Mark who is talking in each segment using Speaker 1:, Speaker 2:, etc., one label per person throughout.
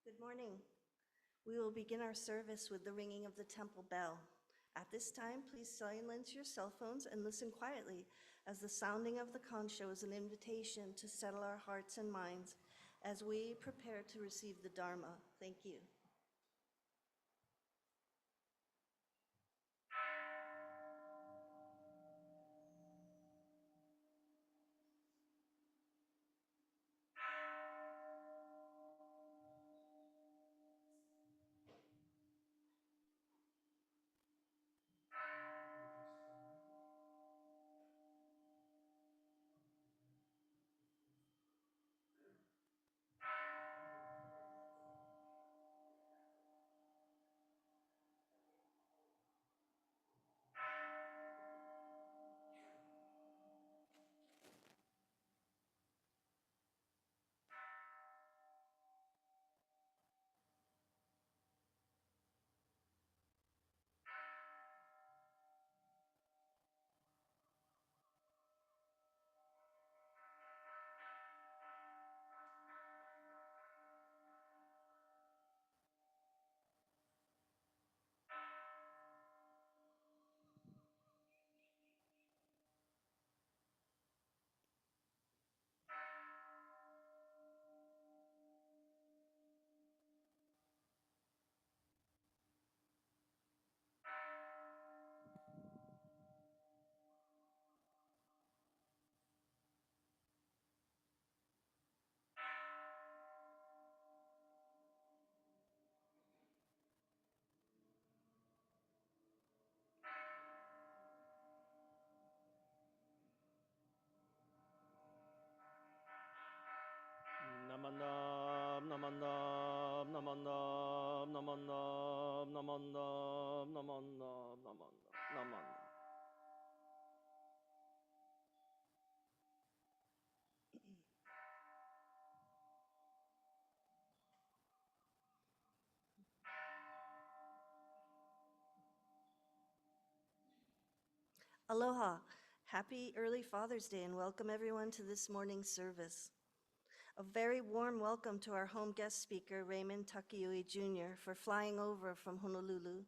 Speaker 1: Good morning. We will begin our service with the ringing of the temple bell. At this time, please silence your cell phones and listen quietly as the sounding of the conch shell is an invitation to settle our hearts and minds as we prepare to receive the Dharma. Thank you.
Speaker 2: Namandam, namandam, namandam, namandam, namandam, namandam, namandam, namandam.
Speaker 1: Aloha. Happy early Father's Day and welcome everyone to this morning's service. A very warm welcome to our home guest speaker, Raymond Takiue Jr., for flying over from Honolulu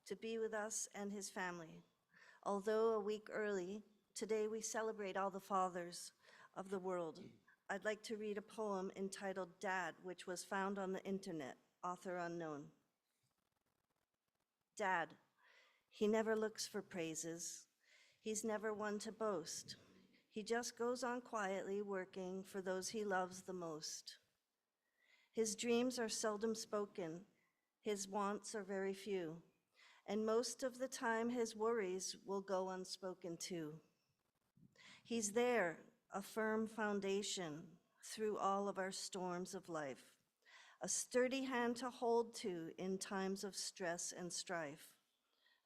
Speaker 1: to be with us and his family. Although a week early, today we celebrate all the fathers of the world. I'd like to read a poem entitled Dad, which was found on the internet, author unknown. Dad, he never looks for praises. He's never one to boast. He just goes on quietly working for those he loves the most. His dreams are seldom spoken. His wants are very few. And most of the time, his worries will go unspoken too. He's there, a firm foundation through all of our storms of life, a sturdy hand to hold to in times of stress and strife,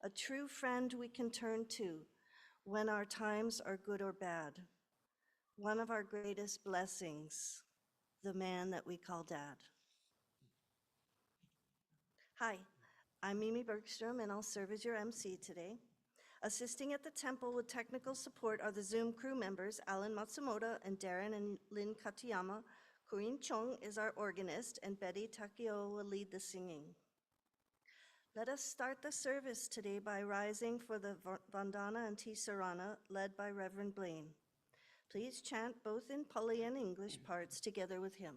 Speaker 1: a true friend we can turn to when our times are good or bad. One of our greatest blessings, the man that we call Dad. Hi, I'm Mimi Bergstrom, and I'll serve as your MC today. Assisting at the temple with technical support are the Zoom crew members, Alan Matsumoto and Darren and Lynn Katayama. Corinne Chong is our organist, and Betty Takiue will lead the singing. Let us start the service today by rising for the Vandana and Tisarana, led by Reverend Blaine. Please chant both in Pali and English parts together with him.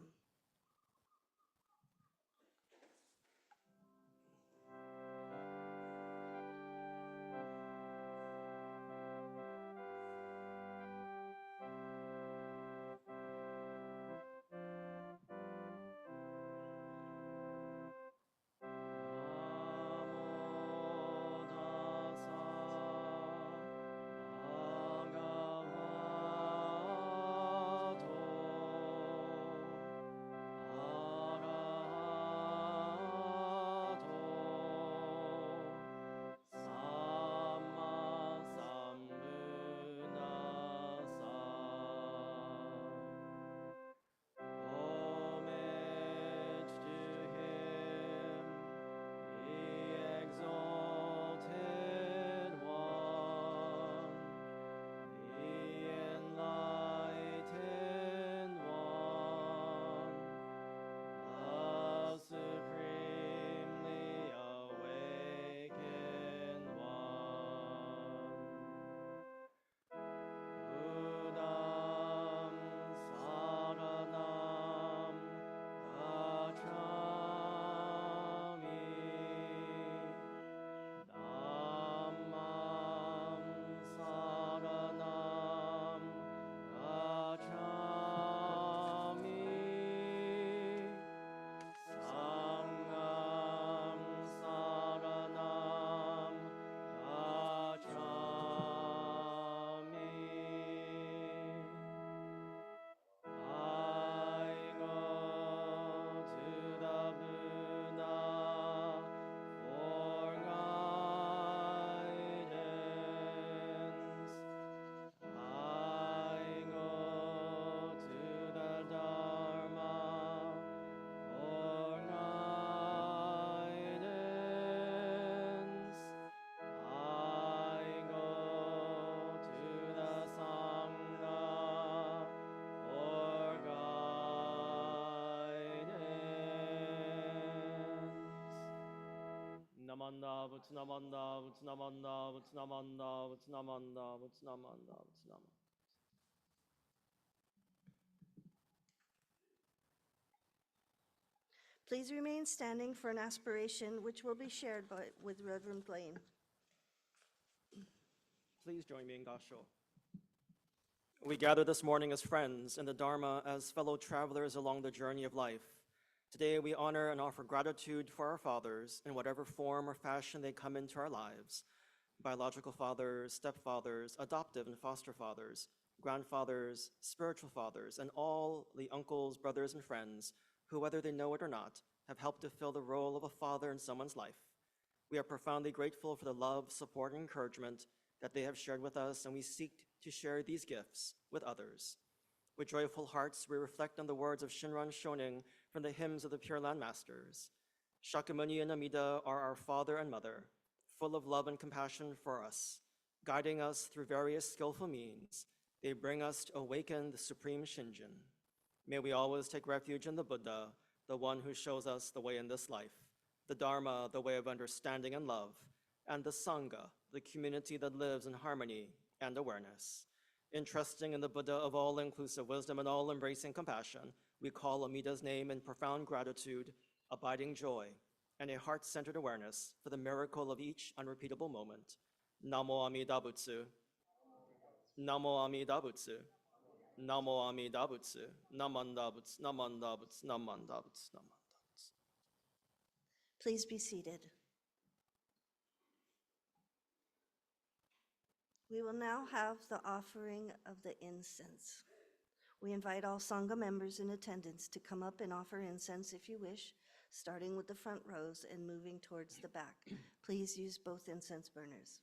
Speaker 2: namanda, Butsunamanda, Butsunamanda, Butsunamanda, Butsunamanda, Butsunamanda, Butsunamanda.
Speaker 1: Please remain standing for an aspiration which will be shared with Reverend Blaine.
Speaker 2: Please join me in Gasho. We gather this morning as friends in the Dharma, as fellow travelers along the journey of life. Today we honor and offer gratitude for our fathers in whatever form or fashion they come into our lives. Biological fathers, stepfathers, adoptive and foster fathers, grandfathers, spiritual fathers, and all the uncles, brothers, and friends who, whether they know it or not, have helped to fill the role of a father in someone's life. We are profoundly grateful for the love, support, and encouragement that they have shared with us, and we seek to share these gifts with others. With joyful hearts, we reflect on the words of Shinran Shonin from the hymns of the Pure Land Masters. Shakyamuni and Amida are our father and mother, full of love and compassion for us, guiding us through various skillful means. They bring us to awaken the supreme Shinjin. May we always take refuge in the Buddha, the one who shows us the way in this life, the Dharma, the way of understanding and love, and the Sangha, the community that lives in harmony and awareness. Entrusting in the Buddha of all-inclusive wisdom and all-embracing compassion, we call Amida's name in profound gratitude, abiding joy, and a heart-centered awareness for the miracle of each unrepeatable moment. Namo Amida Butsu. Namo Amida Butsu. Namo Amida Butsu. Namanda Butsu. Namanda Butsu. Namanda Butsu. Namanda Butsu.
Speaker 1: Please be seated. We will now have the offering of the incense. We invite all Sangha members in attendance to come up and offer incense if you wish, starting with the front rows and moving towards the back. Please use both incense burners.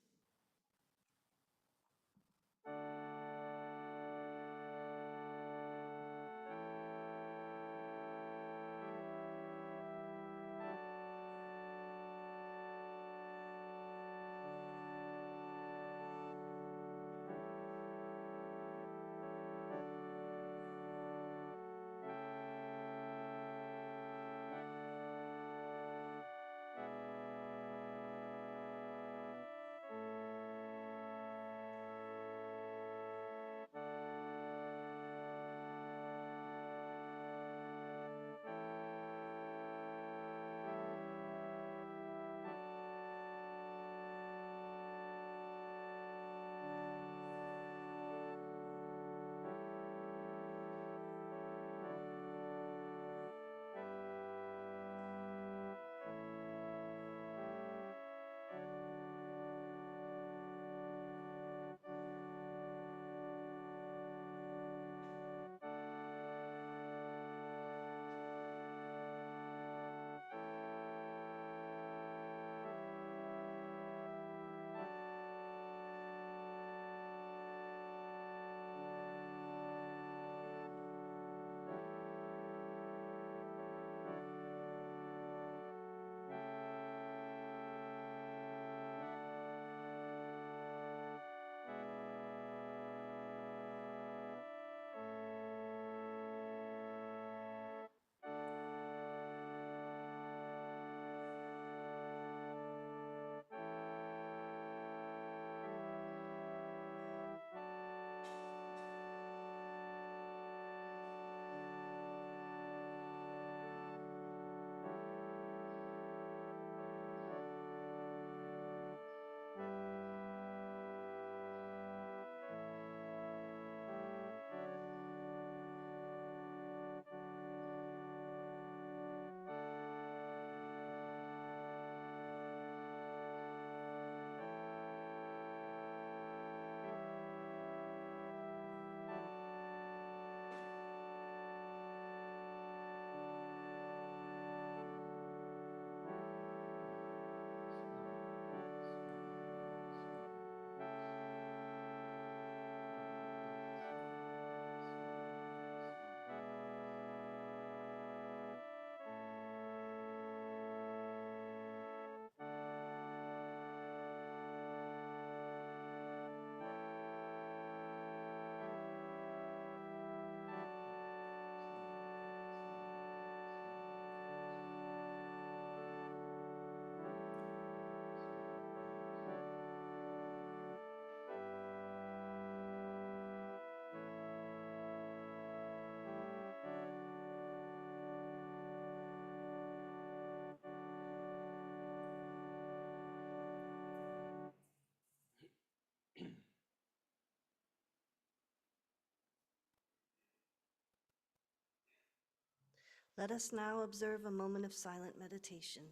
Speaker 1: Let us now observe a moment of silent meditation.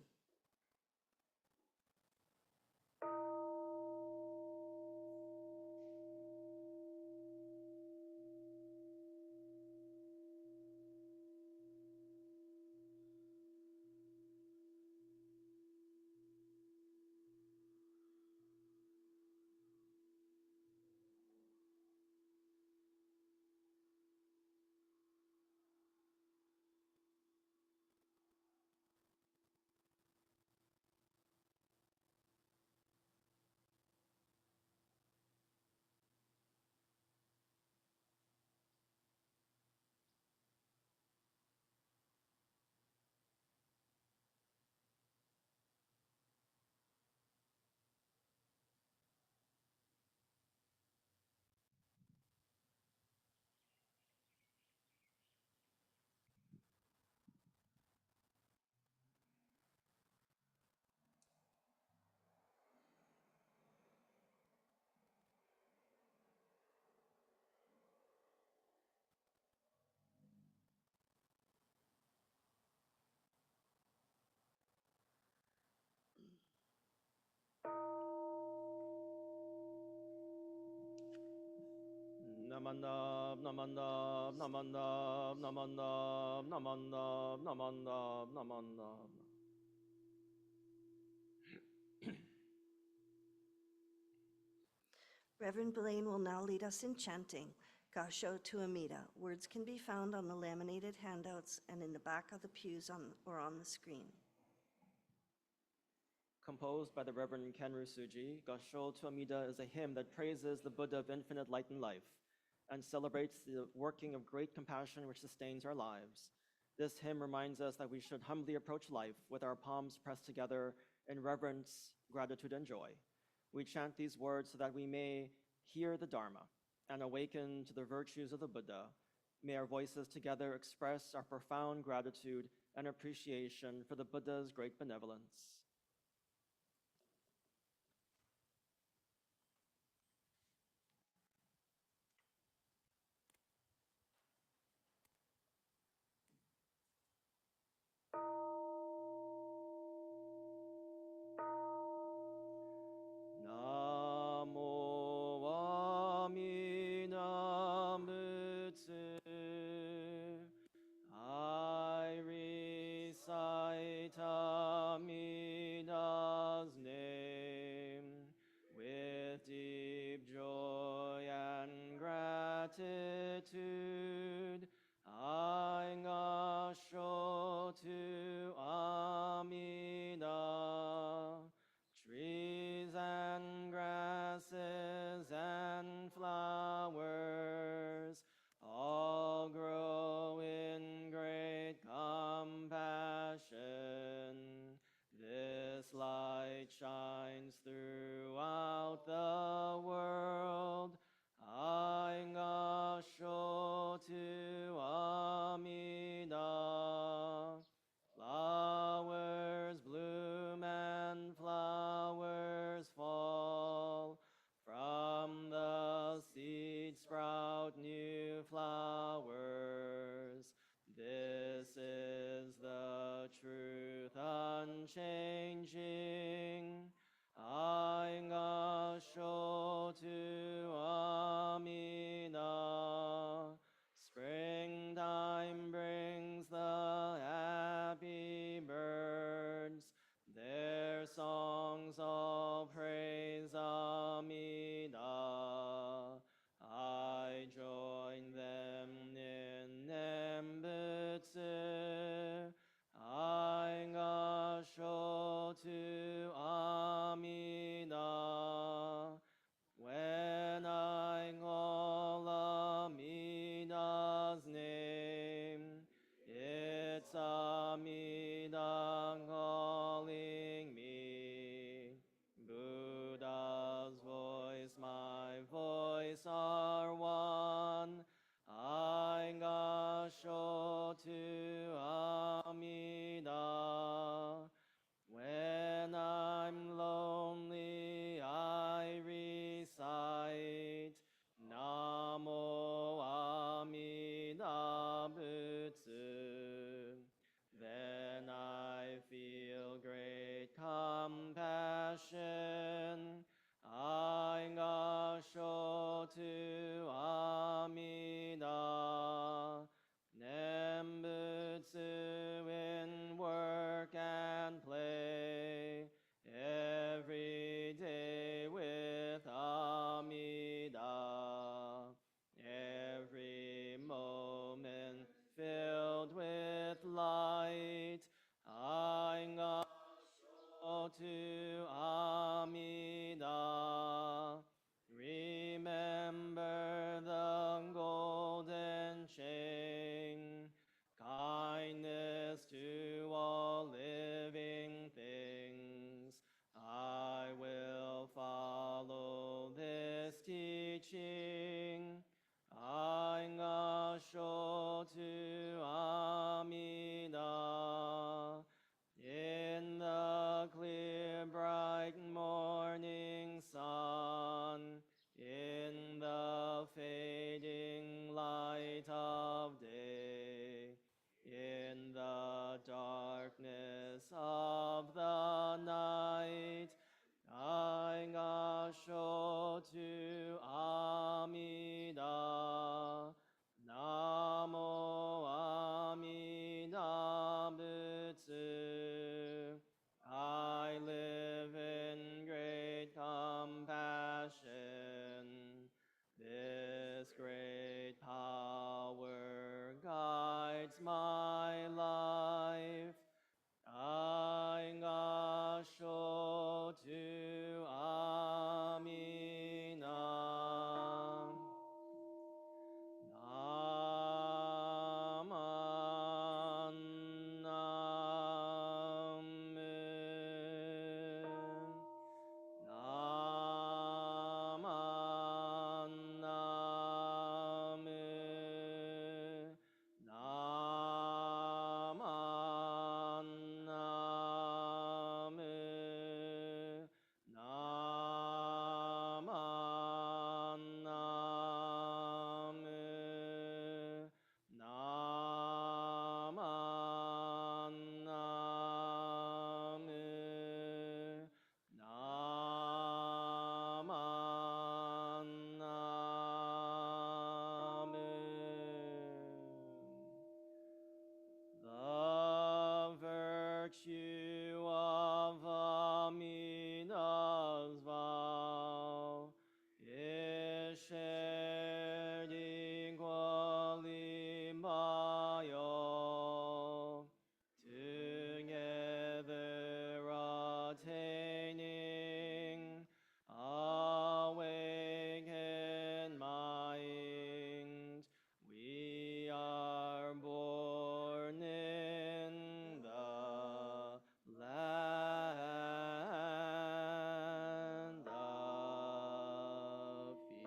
Speaker 2: Namandab, namandab, namandab, namandab, namandab, namandab, namandab.
Speaker 1: Reverend Blaine will now lead us in chanting Gasho to Amida. Words can be found on the laminated handouts and in the back of the pews or on the screen.
Speaker 2: Composed by the Reverend Kenru Suji, Gasho to Amida is a hymn that praises the Buddha of infinite light and life and celebrates the working of great compassion which sustains our lives. This hymn reminds us that we should humbly approach life with our palms pressed together in reverence, gratitude, and joy. We chant these words so that we may hear the Dharma and awaken to the virtues of the Buddha. May our voices together express our profound gratitude and appreciation for the Buddha's great benevolence. Namo Amida Butsu. I recite Amida's name with deep joy and gratitude. I gasho to Amida. Trees and grasses and flowers all grow in great compassion. This light shines throughout the world. I gasho to Amida. Flowers bloom and flowers fall. From the seed sprout new flowers. This is the truth unchanging. I gasho to Amida. Springtime brings the happy birds. Their songs all praise Amida. I join them in Nembutsu. I gasho to Amida. When I call Amida's name, it's Amida calling me. Buddha's voice, my voice are one. I gasho to Amida. When I'm lonely to Amida. Remember the golden chain, kindness to all living things. I will follow this teaching. Aingasho to Amida. In the clear, bright morning sun, in the fading light of day, in the darkness of the night, Aingasho to Amida. Namo Amida Butsu. I live in great compassion. This great power guides my life. Aingasho to Amina. The virtue of Amina's vow is shared equally by all, together attaining awakened mind. We are born in the land of peace.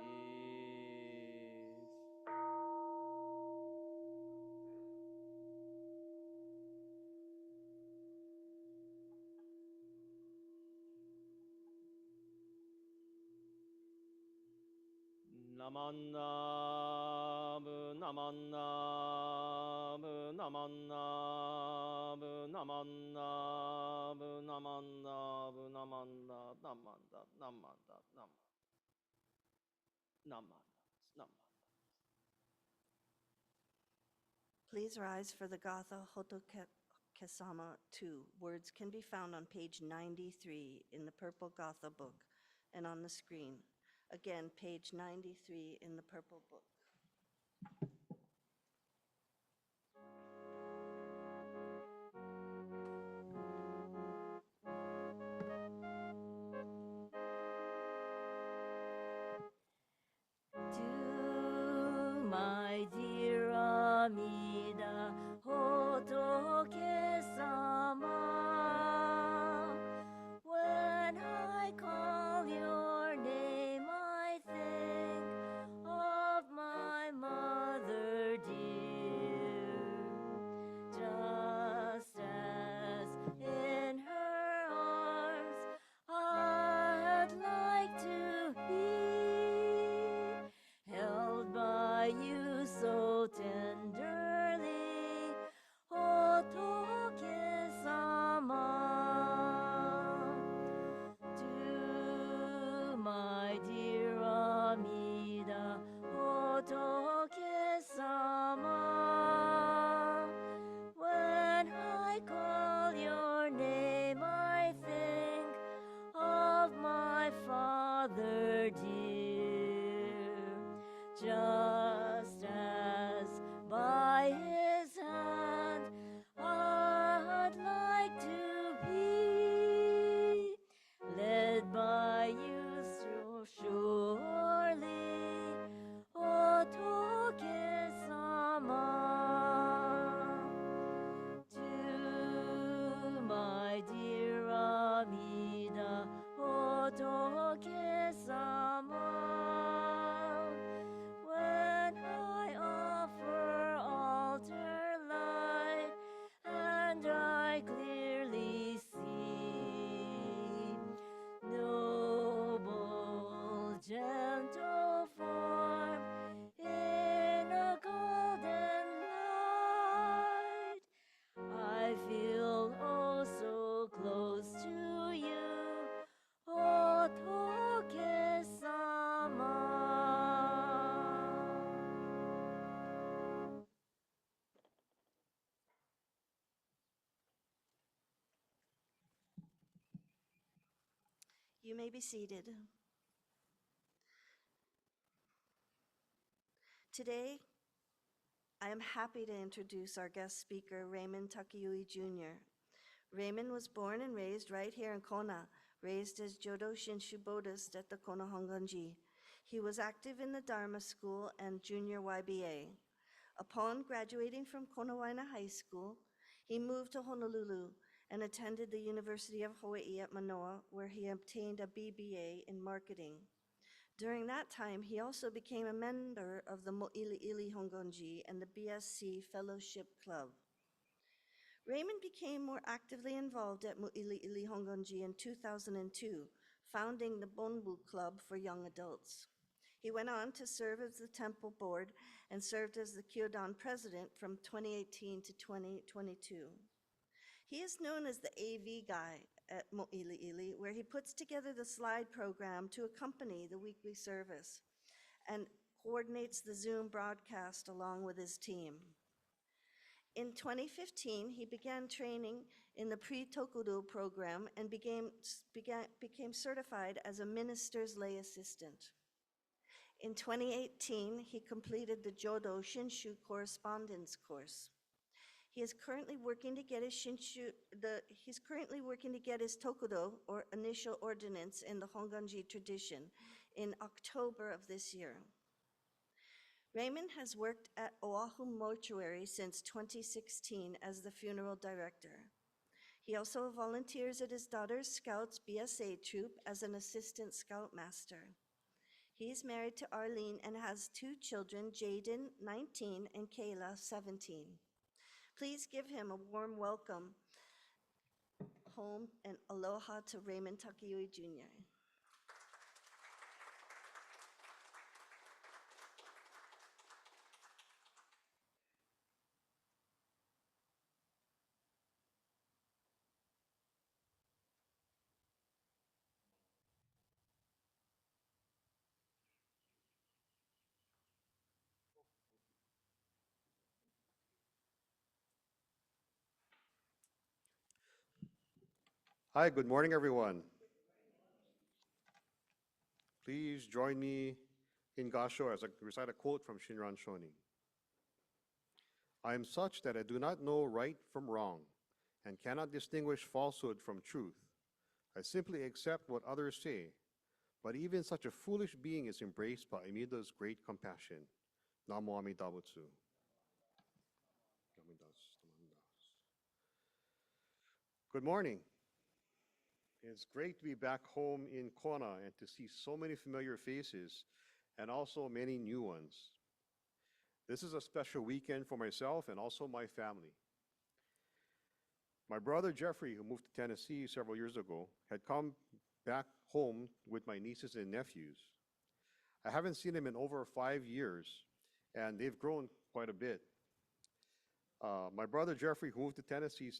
Speaker 2: Namannabu, namannabu, namannabu, namannabu, namannabu, namanda, namanda, namanda, namanda, namanda.
Speaker 1: Please rise for the Gatha Hotokesama 2. Words can be found on page 93 in the Purple Gatha book and on the screen. Again, page 93 in the Purple book.
Speaker 3: To my dear Amida Hotoke-sama, when I call your name, I think of my mother.
Speaker 1: You may be seated. Today, I am happy to introduce our guest speaker, Raymond Takiue Jr. Raymond was born and raised right here in Kona, raised as Jodo Shinshu Buddhist at the Kona Honganji. He was active in the Dharma School and Junior YBA. Upon graduating from Konawaina High School, he moved to Honolulu and attended the University of Hawaii at Manoa, where he obtained a BBA in marketing. During that time, he also became a member of the Mo'ili'ili Honganji and the BSC Fellowship Club. Raymond became more actively involved at Mo'ili'ili Honganji in 2002, founding the Bonbu Club for young adults. He went on to serve as the temple board and served as the Kyodan president from 2018 to 2022. He is known as the AV guy at Mo'ili'ili, where he puts together the slide program to accompany the weekly service and coordinates the Zoom broadcast along with his team. In 2015, he began training in the pre-Tokudo program and became certified as a minister's lay assistant. In 2018, he completed the Jodo Shinshu correspondence course. He is currently working to get his Tokudo, or initial ordinance, in the Honganji tradition in October of this year. Raymond has worked at Oahu Mortuary since 2016 as the funeral director. He also volunteers at his daughter's Scouts BSA troop as an assistant scoutmaster. He is married to Arlene and has two children, Jaden, 19, and Kayla, 17. Please give him a warm welcome home and aloha to Raymond Takiue Jr.
Speaker 4: Hi, good morning, everyone. Please join me in Gasho as I recite a quote from Shinran Shoni. I am such that I do not know right from wrong and cannot distinguish falsehood from truth. I simply accept what others say, but even such a foolish being is embraced by Amida's great compassion. Namo Amida Butsu. Good morning. It's great to be back home in Kona and to see so many familiar faces and also many new ones. This is a special weekend for myself and also my family. My brother Jeffrey, who moved to Tennessee several years ago, had come back home with my nieces and nephews. I haven't seen him in over 5 years, and they've grown quite a bit. My brother Jeffrey, who moved to Tennessee,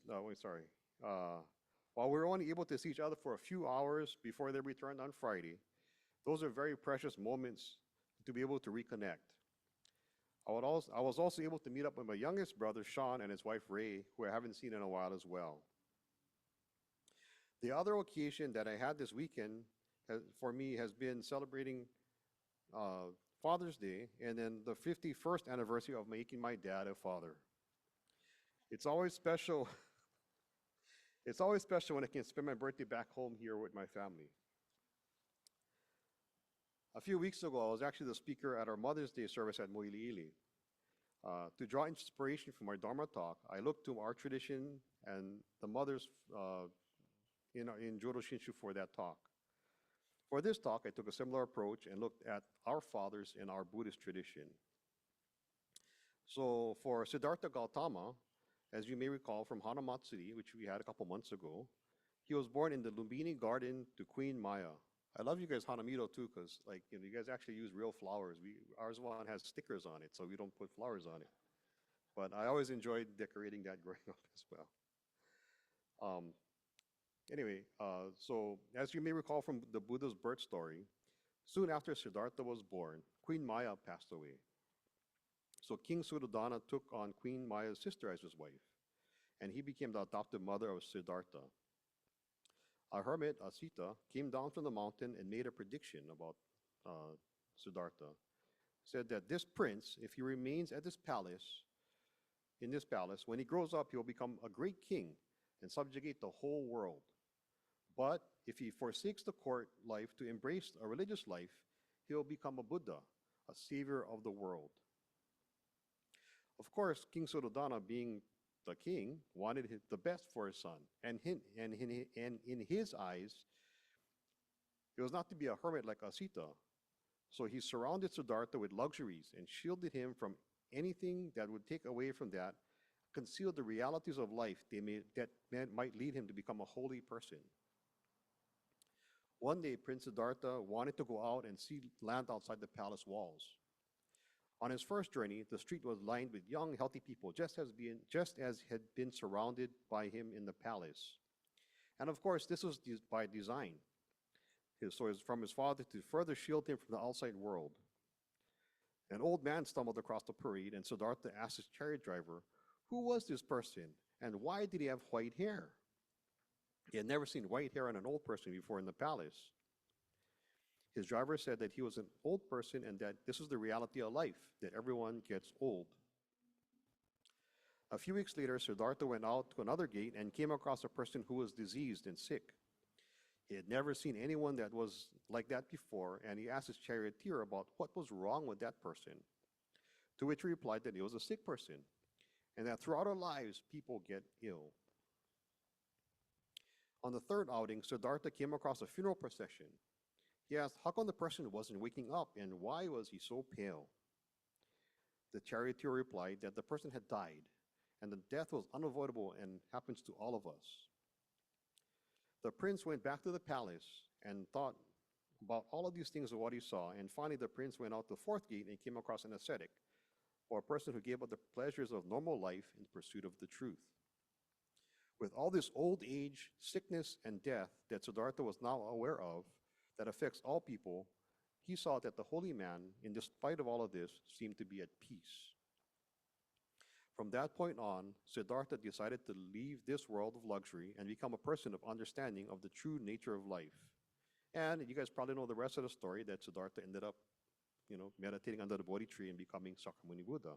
Speaker 4: while we were only able to see each other for a few hours before they returned on Friday, those are very precious moments to be able to reconnect. I was also able to meet up with my youngest brother, Sean, and his wife, Ray, who I haven't seen in a while as well. The other occasion that I had this weekend for me has been celebrating Father's Day and then the 51st anniversary of making my dad a father. It's always special. It's always special when I can spend my birthday back home here with my family. A few weeks ago, I was actually the speaker at our Mother's Day service at Mo'ili'ili. To draw inspiration from our Dharma talk, I looked to our tradition and the mothers in Jodo Shinshu for that talk. For this talk, I took a similar approach and looked at our fathers in our Buddhist tradition. So for Siddhartha Gautama, as you may recall from Hanamatsuri, which we had a couple months ago, he was born in the Lumbini garden to Queen Maya. I love you guys Hanamido too, because you guys actually use real flowers. Ours one has stickers on it, so we don't put flowers on it. But I always enjoyed decorating that growing up as well. Anyway, so as you may recall from the Buddha's birth story, soon after Siddhartha was born, Queen Maya passed away. So King Suddhodana took on Queen Maya's sister as his wife, and he became the adoptive mother of Siddhartha. a hermit, Asita, came down from the mountain and made a prediction about Siddhartha. Said that this prince, if he remains at this palace, in this palace, when he grows up, he will become a great king and subjugate the whole world. But if he forsakes the court life to embrace a religious life, he will become a Buddha, a savior of the world. Of course, King Suddhodana, being the king, wanted the best for his son. And in his eyes, it was not to be a hermit like Asita. So he surrounded Siddhartha with luxuries and shielded him from anything that would take away from that, concealed the realities of life that might lead him to become a holy person. One day, Prince Siddhartha wanted to go out and see land outside the palace walls. On his first journey, the street was lined with young, healthy people, just as had been surrounded by him in the palace. And of course, this was by design. So it's from his father to further shield him from the outside world. An old man stumbled across the parade, and Siddhartha asked his chariot driver, who was this person, and why did he have white hair? He had never seen white hair on an old person before in the palace. His driver said that he was an old person and that this was the reality of life, that everyone gets old. A few weeks later, Siddhartha went out to another gate and came across a person who was diseased and sick. He had never seen anyone that was like that before, and he asked his charioteer about what was wrong with that person, to which he replied that he was a sick person, and that throughout our lives, people get ill. On the third outing, Siddhartha came across a funeral procession. He asked how come the person wasn't waking up, and why was he so pale? The charioteer replied that the person had died, and the death was unavoidable and happens to all of us. The prince went back to the palace and thought about all of these things of what he saw, and finally the prince went out the fourth gate and came across an ascetic, or a person who gave up the pleasures of normal life in pursuit of the truth. With all this old age, sickness, and death that Siddhartha was now aware of, that affects all people, he saw that the holy man, in despite of all of this, seemed to be at peace. From that point on, Siddhartha decided to leave this world of luxury and become a person of understanding of the true nature of life. And you guys probably know the rest of the story, that Siddhartha ended up, meditating under the Bodhi tree and becoming Sakyamuni Buddha.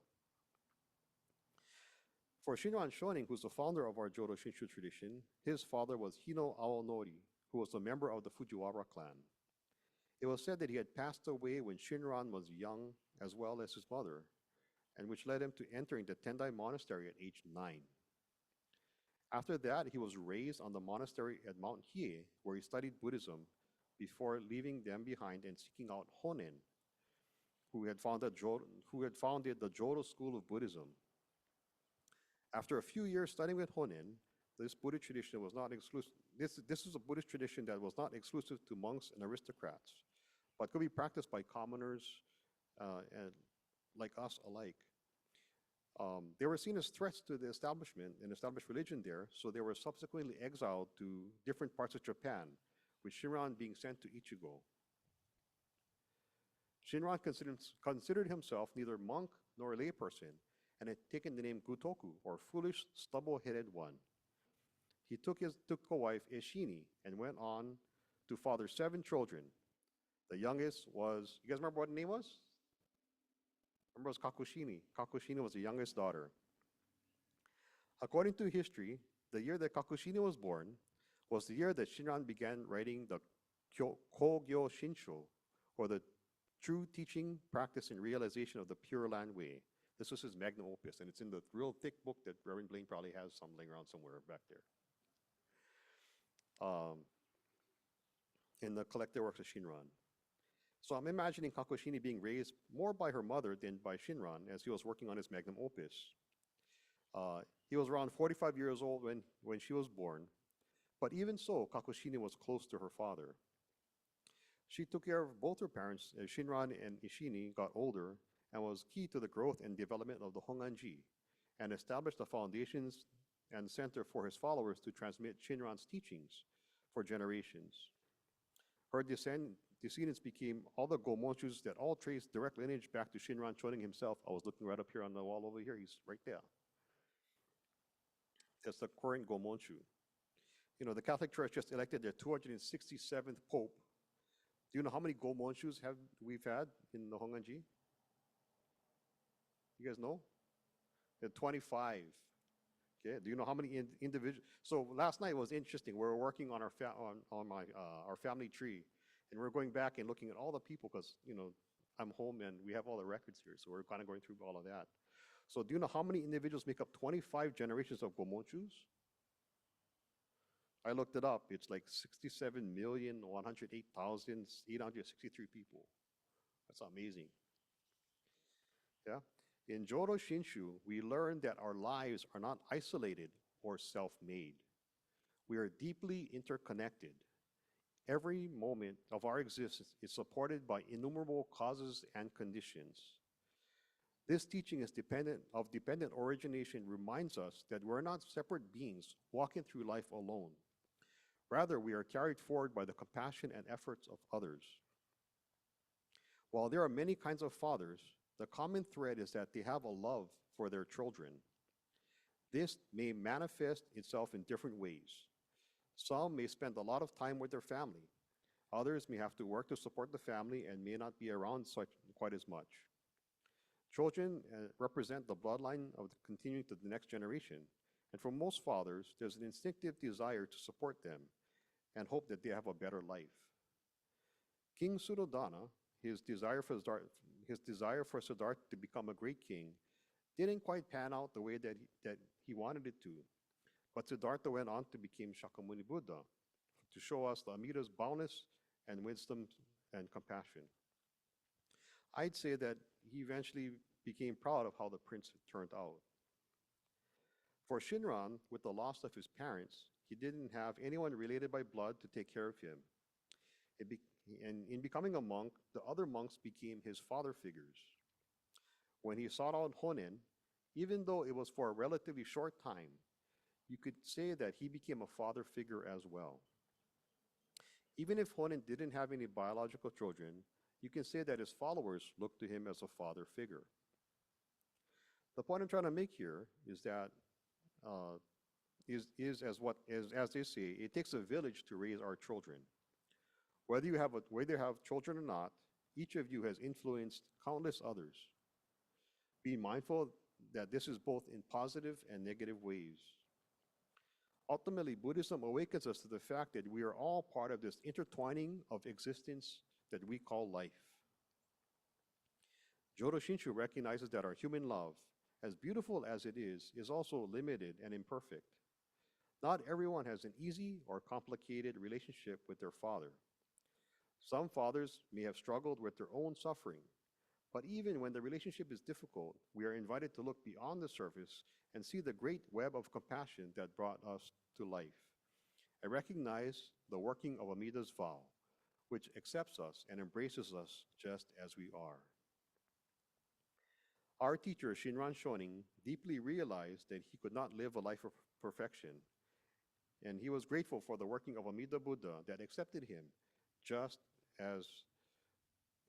Speaker 4: For Shinran Shonin, who's the founder of our Jodo Shinshu tradition, his father was Hino Aonori, who was a member of the Fujiwara clan. It was said that he had passed away when Shinran was young, as well as his mother, and which led him to entering the Tendai Monastery at age 9. After that, he was raised on the monastery at Mount Hiei, where he studied Buddhism before leaving them behind and seeking out Honen, who had founded the Jodo school of Buddhism. After a few years studying with Honen, this Buddhist tradition was not exclusive. This is a Buddhist tradition that was not exclusive to monks and aristocrats, but could be practiced by commoners and like us alike. They were seen as threats to the establishment and established religion there, so they were subsequently exiled to different parts of Japan, with Shinran being sent to Ichigo. Shinran considered himself neither monk nor a layperson, and had taken the name Gutoku, or foolish, stubble-headed one. He took a wife, Eshini, and went on to father 7 children. The youngest was, you guys remember what the name was? Remember, it was Kakushini. Kakushini was the youngest daughter. According to history, the year that Kakushini was born was the year that Shinran began writing the Kogyo Shinsho, or the true teaching, practice, and realization of the Pure Land Way. This was his magnum opus, and it's in the real thick book that Reverend Blaine probably has some laying around somewhere back there. In the collected works of Shinran. So I'm imagining Kakushini being raised more by her mother than by Shinran as he was working on his magnum opus. He was around 45 years old when she was born, but even so, Kakushini was close to her father. She took care of both her parents as Shinran and Ishini got older, and was key to the growth and development of the Honganji, and established the foundations and center for his followers to transmit Shinran's teachings for generations. Her descendants became all the Gomonshus that all trace direct lineage back to Shinran Shonin himself. I was looking right up here on the wall over here. He's right there. That's the current Gomonshu. The Catholic Church just elected their 267th Pope. Do you know how many Gomonshus we've had in the Honganji? You guys know? 25. Okay. Do you know how many individuals? So last night was interesting. We were working on our family tree, and we're going back and looking at all the people because I'm home and we have all the records here. So we're kind of going through all of that. So do you know how many individuals make up 25 generations of Gomonchus? I looked it up. It's like 67,108,863 people. That's amazing. Yeah. In Joro Shinshu, we learn that our lives are not isolated or self-made. We are deeply interconnected. Every moment of our existence is supported by innumerable causes and conditions. This teaching is dependent origination reminds us that we're not separate beings walking through life alone. Rather, we are carried forward by the compassion and efforts of others. While there are many kinds of fathers, the common thread is that they have a love for their children. This may manifest itself in different ways. Some may spend a lot of time with their family. Others may have to work to support the family and may not be around quite as much. Children represent the bloodline of continuing to the next generation. And for most fathers, there's an instinctive desire to support them and hope that they have a better life. King Suddhodana, his desire for Siddhartha to become a great king, didn't quite pan out the way that he wanted it to. But Siddhartha went on to become Shakyamuni Buddha to show us the Amida's boundless and wisdom and compassion. I'd say that he eventually became proud of how the prince turned out. For Shinran, with the loss of his parents, he didn't have anyone related by blood to take care of him. And in becoming a monk, the other monks became his father figures. When he sought out Honen, even though it was for a relatively short time, you could say that he became a father figure as well. Even if Honen didn't have any biological children, you can say that his followers looked to him as a father figure. The point I'm trying to make here is that as they say, it takes a village to raise our children. Whether you have children or not, each of you has influenced countless others. Be mindful that this is both in positive and negative ways. Ultimately, Buddhism awakens us to the fact that we are all part of this intertwining of existence that we call life. Jodo Shinshu recognizes that our human love, as beautiful as it is also limited and imperfect. Not everyone has an easy or complicated relationship with their father. Some fathers may have struggled with their own suffering, but even when the relationship is difficult, we are invited to look beyond the surface and see the great web of compassion that brought us to life. I recognize the working of Amida's vow, which accepts us and embraces us just as we are. Our teacher, Shinran Shonin, deeply realized that he could not live a life of perfection, and he was grateful for the working of Amida Buddha that accepted him just as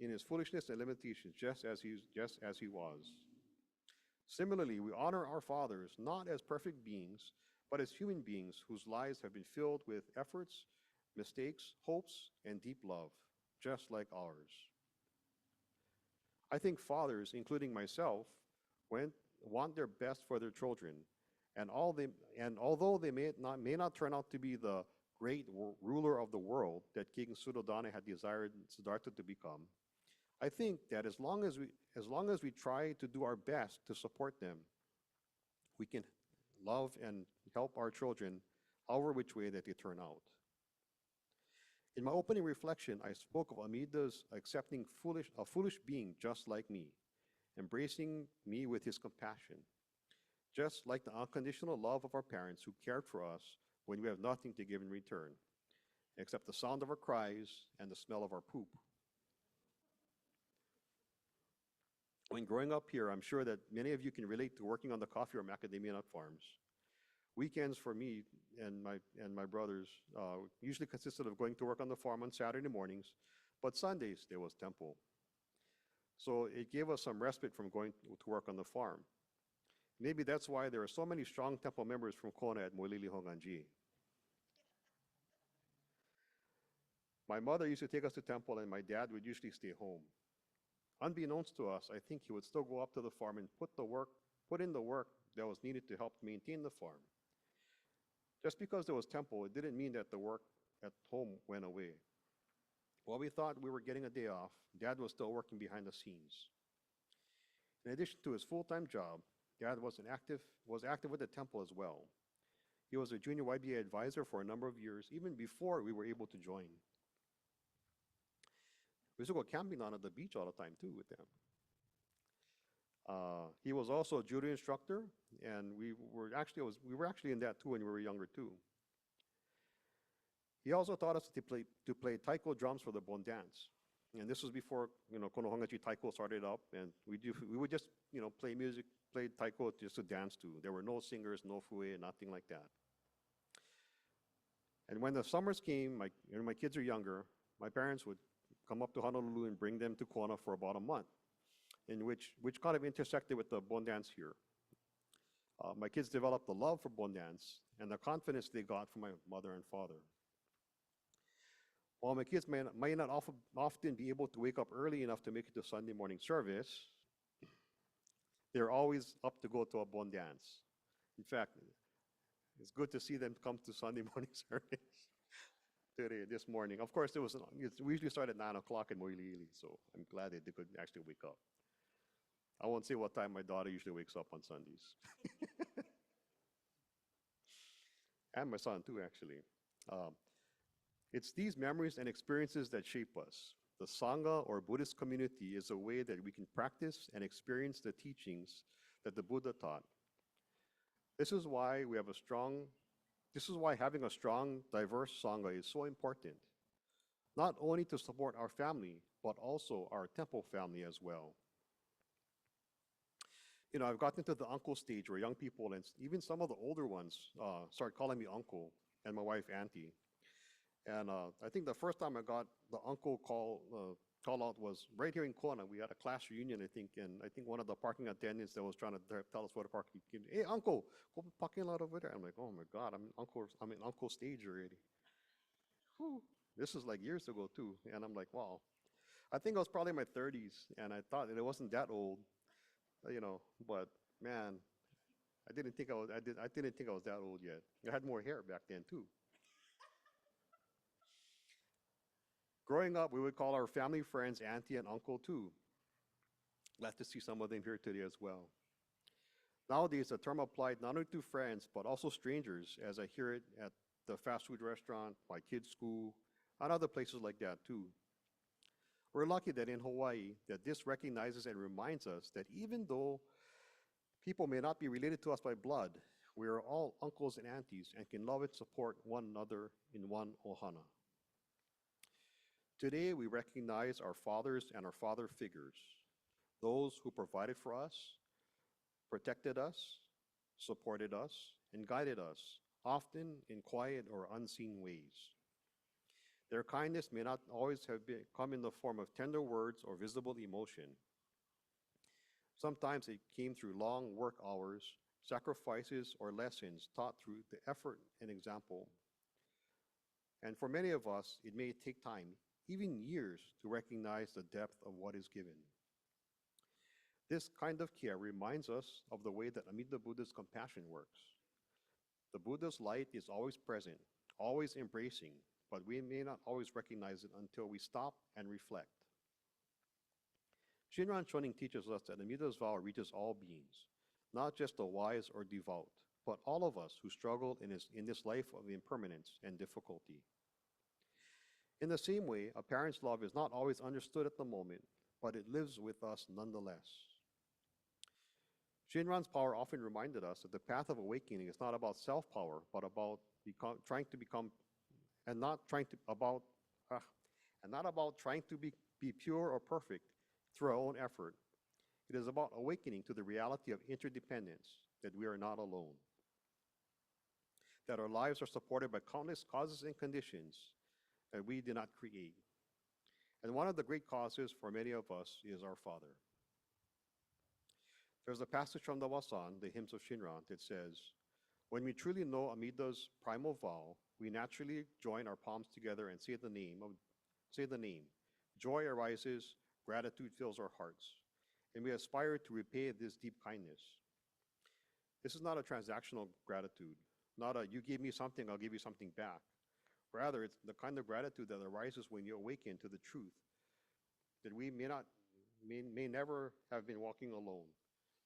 Speaker 4: in his foolishness and limitations, just as he was. Similarly, we honor our fathers not as perfect beings, but as human beings whose lives have been filled with efforts, mistakes, hopes, and deep love, just like ours. I think fathers, including myself, want their best for their children, and although they may not turn out to be the great ruler of the world that King Suddhodana had desired Siddhartha to become, I think that as long as we try to do our best to support them, we can love and help our children however which way that they turn out. In my opening reflection, I spoke of Amida's accepting a foolish being just like me, embracing me with his compassion, just like the unconditional love of our parents who cared for us when we have nothing to give in return, except the sound of our cries and the smell of our poop. When growing up here, I'm sure that many of you can relate to working on the coffee or macadamia nut farms. Weekends for me and my brothers usually consisted of going to work on the farm on Saturday mornings, but Sundays there was temple. So it gave us some respite from going to work on the farm. Maybe that's why there are so many strong temple members from Kona at Moilili Honganji. My mother used to take us to temple, and my dad would usually stay home. Unbeknownst to us, I think he would still go up to the farm and put in the work that was needed to help maintain the farm. Just because there was temple, it didn't mean that the work at home went away. While we thought we were getting a day off, Dad was still working behind the scenes. In addition to his full-time job, Dad was active with the temple as well. He was a junior YBA advisor for a number of years, even before we were able to join. We used to go camping down at the beach all the time too with them. He was also a judo instructor, and we were actually in that too when we were younger too. He also taught us to play taiko drums for the bon dance, and this was before Konohongachi taiko started up, and we would just play music, play taiko just to dance to. There were no singers, no fue, nothing like that. And when the summers came, my kids are younger, my parents would come up to Honolulu and bring them to Kona for about a month, in which kind of intersected with the bon dance here. My kids developed a love for bon dance and the confidence they got from my mother and father. While my kids may not often be able to wake up early enough to make it to Sunday morning service, they're always up to go to a bon dance. In fact, it's good to see them come to Sunday morning service this morning. Of course, we usually start at 9 o'clock in Moiliili, so I'm glad that they could actually wake up. I won't say what time my daughter usually wakes up on Sundays. And my son too, actually. It's these memories and experiences that shape us. The Sangha, or Buddhist community, is a way that we can practice and experience the teachings that the Buddha taught. This is why having a strong, diverse Sangha is so important, not only to support our family, but also our temple family as well. I've gotten to the uncle stage where young people, and even some of the older ones, start calling me uncle, and my wife auntie. And I think the first time I got the uncle call out was right here in Kona. We had a class reunion, I think, and I think one of the parking attendants that was trying to tell us where to park, hey, uncle, go parking lot over there. I'm like, oh my God, I'm in uncle stage already. Whew. This is like years ago too, and I'm like, wow. I think I was probably in my 30s, and I thought it wasn't that old, but man, I didn't think I was that old yet. I had more hair back then too. Growing up, we would call our family friends auntie and uncle too. Glad to see some of them here today as well. Nowadays, the term applied not only to friends, but also strangers, as I hear it at the fast food restaurant, my kids' school, and other places like that too. We're lucky that in Hawaii, that this recognizes and reminds us that even though people may not be related to us by blood, we are all uncles and aunties and can love and support one another in one ohana. Today, we recognize our fathers and our father figures, those who provided for us, protected us, supported us, and guided us, often in quiet or unseen ways. Their kindness may not always have come in the form of tender words or visible emotion. Sometimes it came through long work hours, sacrifices, or lessons taught through the effort and example. And for many of us, it may take time, even years, to recognize the depth of what is given. This kind of care reminds us of the way that Amida Buddha's compassion works. The Buddha's light is always present, always embracing, but we may not always recognize it until we stop and reflect. Shinran Shonin teaches us that Amida's vow reaches all beings, not just the wise or devout, but all of us who struggle in this life of impermanence and difficulty. In the same way, a parent's love is not always understood at the moment, but it lives with us nonetheless. Shinran's power often reminded us that the path of awakening is not about self-power, but about trying to be pure or perfect through our own effort. It is about awakening to the reality of interdependence, that we are not alone, that our lives are supported by countless causes and conditions that we did not create. And one of the great causes for many of us is our Father. There's a passage from the Wasan, the hymns of Shinran, that says, when we truly know Amida's primal vow, we naturally join our palms together and say the name Say the name. Joy arises, gratitude fills our hearts, and we aspire to repay this deep kindness. This is not a transactional gratitude, not a you give me something, I'll give you something back. Rather, it's the kind of gratitude that arises when you awaken to the truth that we may never have been walking alone,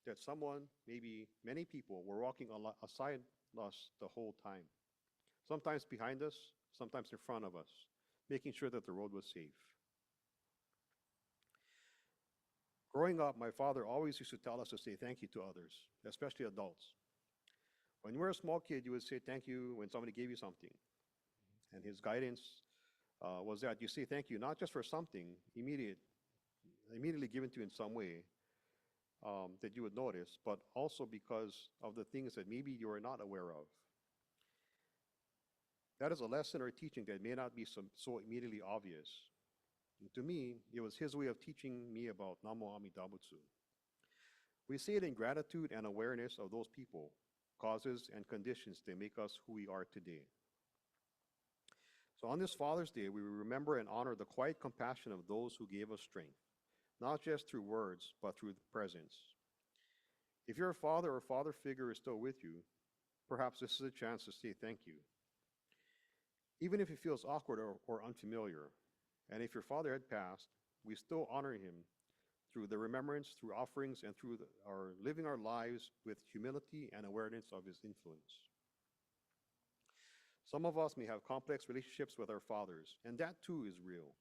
Speaker 4: that someone, maybe many people, were walking aside us the whole time. Sometimes behind us, sometimes in front of us, making sure that the road was safe. Growing up, my father always used to tell us to say thank you to others, especially adults. When you were a small kid, you would say thank you when somebody gave you something. And his guidance was that you say thank you not just for something immediately given to you in some way that you would notice, but also because of the things that maybe you are not aware of. That is a lesson or teaching that may not be so immediately obvious. And to me, it was his way of teaching me about Namo Amida Butsu. We see it in gratitude and awareness of those people, causes, and conditions that make us who we are today. So on this Father's Day, we remember and honor the quiet compassion of those who gave us strength, not just through words, but through presence. If your father or father figure is still with you, perhaps this is a chance to say thank you. Even if it feels awkward or unfamiliar, and if your father had passed, we still honor him through the remembrance, through offerings, and through our living our lives with humility and awareness of his influence. Some of us may have complex relationships with our fathers, and that too is real.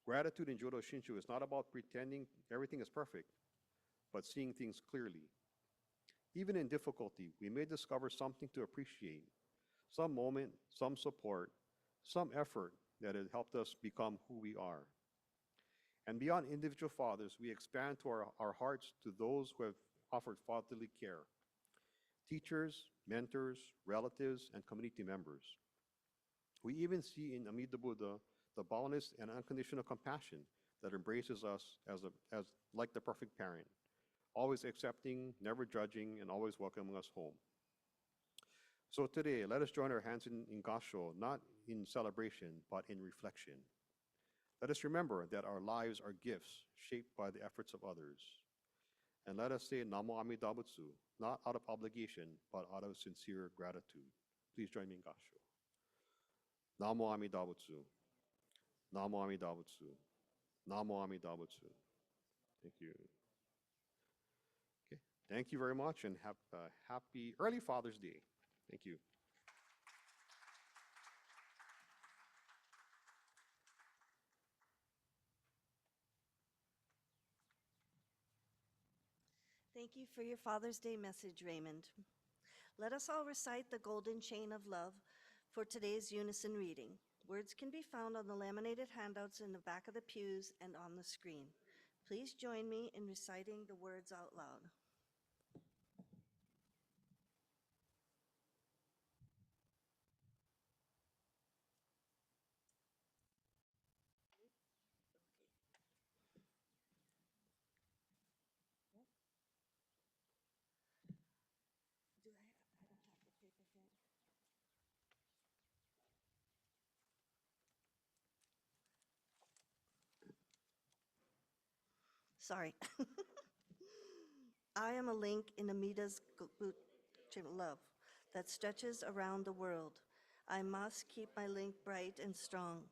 Speaker 4: Gratitude in Jodo Shinshu is not about pretending everything is perfect, but seeing things clearly. Even in difficulty, we may discover something to appreciate, some moment, some support, some effort that has helped us become who we are. And beyond individual fathers, we expand to our hearts to those who have offered fatherly care. Teachers, mentors, relatives, and community members. We even see in Amida Buddha the boundless and unconditional compassion that embraces us as like the perfect parent, always accepting, never judging, and always welcoming us home. So today, let us join our hands in Gasho, not in celebration, but in reflection. Let us remember that our lives are gifts shaped by the efforts of others. And let us say Namo Amida Butsu, not out of obligation, but out of sincere gratitude. Please join me in Gasho. Namo Amida Butsu. Namo Amida Butsu. Namo Amida Butsu. Thank you. Okay. Thank you very much, and have a happy early Father's Day. Thank you.
Speaker 1: Thank you for your Father's Day message, Raymond. Let us all recite the golden chain of love for today's unison reading. Words can be found on the laminated handouts in the back of the pews and on the screen. Please join me in reciting the words out loud. I don't have the paper here. Sorry. I am a link in Amida's love that stretches around the world. I must keep my link bright and strong.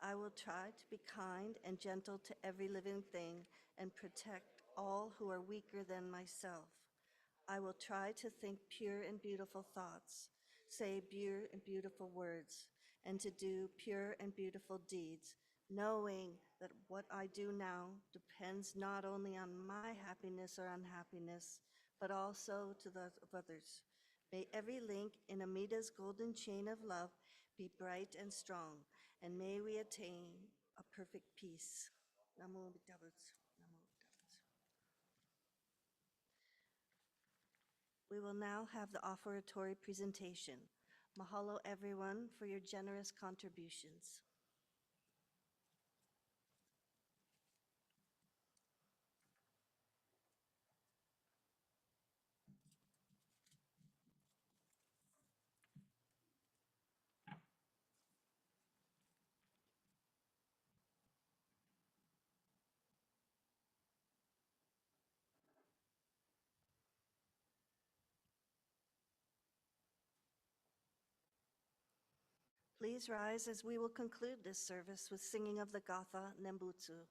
Speaker 1: I will try to be kind and gentle to every living thing and protect all who are weaker than myself. I will try to think pure and beautiful thoughts, say pure and beautiful words, and to do pure and beautiful deeds, knowing that what I do now depends not only on my happiness or unhappiness, but also to those of others. May every link in Amida's golden chain of love be bright and strong, and may we attain a perfect peace. Namo Buddhaya. Namo Buddhaya. We will now have the offertory presentation. Mahalo everyone for your generous contributions. Please rise as we will conclude this service with singing of the Gatha Nembutsu.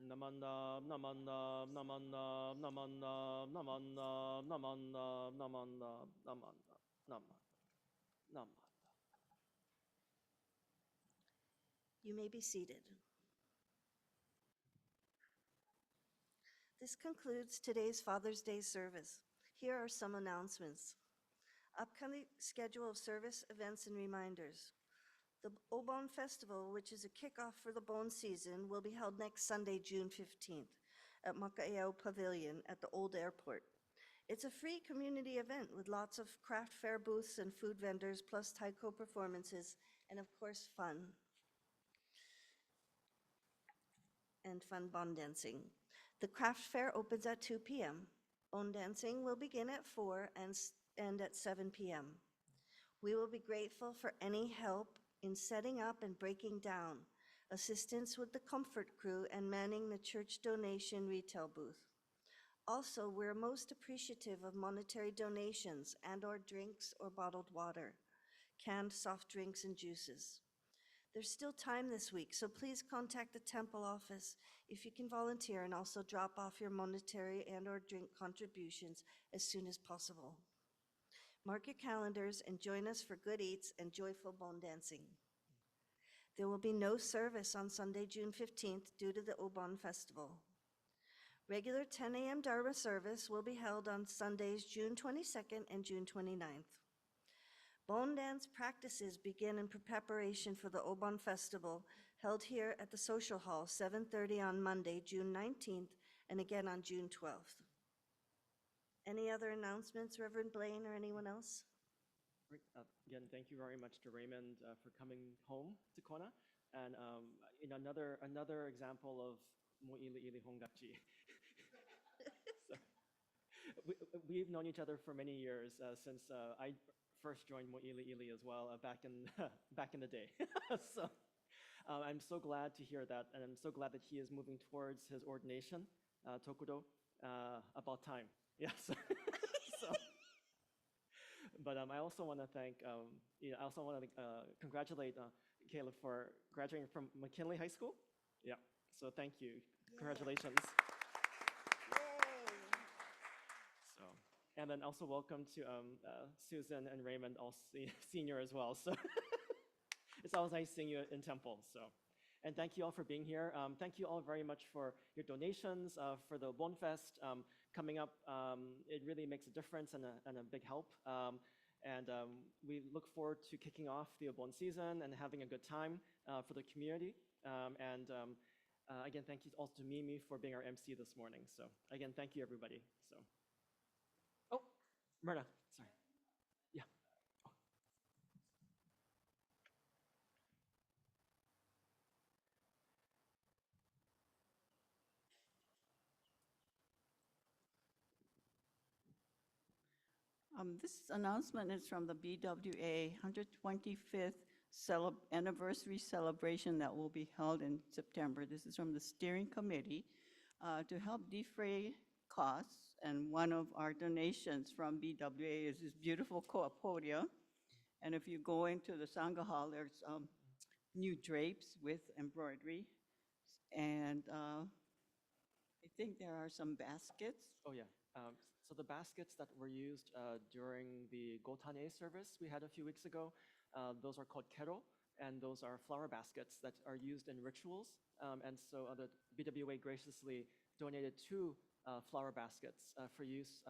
Speaker 2: Namandam, namandam, namandam, namandam, namandam, namandam, namandam, namandam, namandam.
Speaker 1: You may be seated. This concludes today's Father's Day service. Here are some announcements. Upcoming schedule of service, events, and reminders. The Obon Festival, which is a kickoff for the Bon season, will be held next Sunday, June 15th at Makaeau Pavilion at the Old Airport. It's a free community event with lots of craft fair booths and food vendors, plus taiko performances, and of course, fun. And fun bon dancing. The craft fair opens at 2 p.m. Bon dancing will begin at 4 and end at 7 p.m. We will be grateful for any help in setting up and breaking down, assistance with the comfort crew, and manning the church donation retail booth. Also, we're most appreciative of monetary donations and/or drinks or bottled water, canned soft drinks and juices. There's still time this week, so please contact the temple office if you can volunteer, and also drop off your monetary and/or drink contributions as soon as possible. Mark your calendars and join us for good eats and joyful bon dancing. There will be no service on Sunday, June 15th due to the Obon Festival. Regular 10 a.m. Dharma service will be held on Sundays, June 22nd and June 29th. Bon dance practices begin in preparation for the Obon Festival, held here at the Social Hall, 7:30 on Monday, June 19th, and again on June 12th. Any other announcements, Reverend Blaine or anyone else?
Speaker 2: Great. Again, thank you very much to Raymond for coming home to Kona. And another example of Mo'ili Ili Hongachi. So, we've known each other for many years since I first joined Mo'ili Ili as well back in the day. So I'm so glad to hear that, and I'm so glad that he is moving towards his ordination, Tokudo, about time. Yes. So, but I also want to thank, I also want to congratulate Caleb for graduating from McKinley High School. Yeah. So thank you. Congratulations. So, and then also welcome to Susan and Raymond, all senior as well. So it's always nice seeing you in Temple. So, and thank you all for being here. Thank you all very much for your donations for the Bon Fest coming up. It really makes a difference and a big help. And we look forward to kicking off the Obon season and having a good time for the community. Again, thank you also to Mimi for being our MC this morning. So again, thank you, everybody. So, oh, Myrna, sorry. Yeah.
Speaker 5: This announcement is from the BWA 125th anniversary celebration that will be held in September. This is from the steering committee to help defray costs. And one of our donations from BWA is this beautiful podium. And if you go into the Sangha Hall, there's new drapes with embroidery. And I think there are some baskets.
Speaker 2: Oh, yeah. So the baskets that were used during the Gotane service we had a few weeks ago, those are called kero, and those are flower baskets that are used in rituals. And so the BWA graciously donated 2 flower baskets for use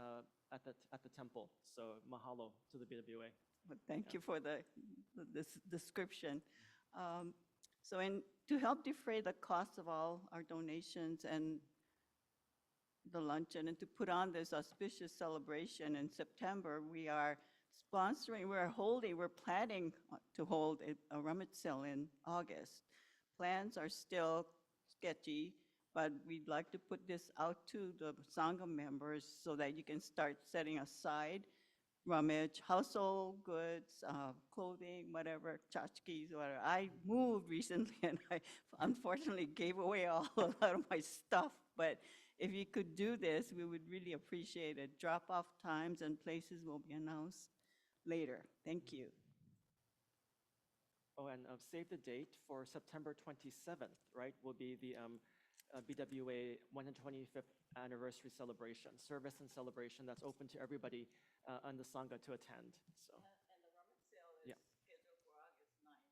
Speaker 2: at the temple. So mahalo to the BWA.
Speaker 5: Well, thank you for this description. So to help defray the cost of all our donations and the luncheon and to put on this auspicious celebration in September, we are we're planning to hold a rummage sale in August. Plans are still sketchy, but we'd like to put this out to the Sangha members so that you can start setting aside rummage, household goods, clothing, whatever, tchotchkes, whatever. I moved recently and I unfortunately gave away a lot of my stuff, but if you could do this, we would really appreciate it. Drop-off times and places will be announced later. Thank you.
Speaker 2: Oh, and save the date for September 27th, right, will be the BWA 125th anniversary celebration, service and celebration that's open to everybody on the Sangha to attend. So.
Speaker 5: And the rummage sale is
Speaker 2: Yeah.
Speaker 5: scheduled for August 9th.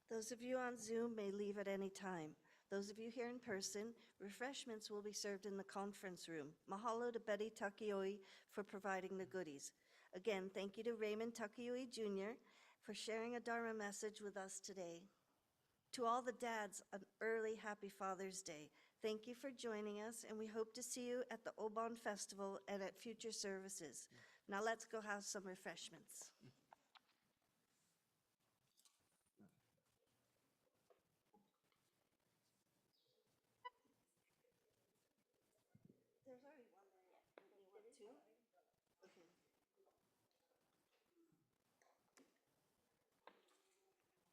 Speaker 1: Those of you on Zoom may leave at any time. Those of you here in person, refreshments will be served in the conference room. Mahalo to Betty Takiue for providing the goodies. Again, thank you to Raymond Takiue Jr. for sharing a Dharma message with us today. To all the dads, an early happy Father's Day. Thank you for joining us, and we hope to see you at the Obon Festival and at future services. Now let's go have some refreshments.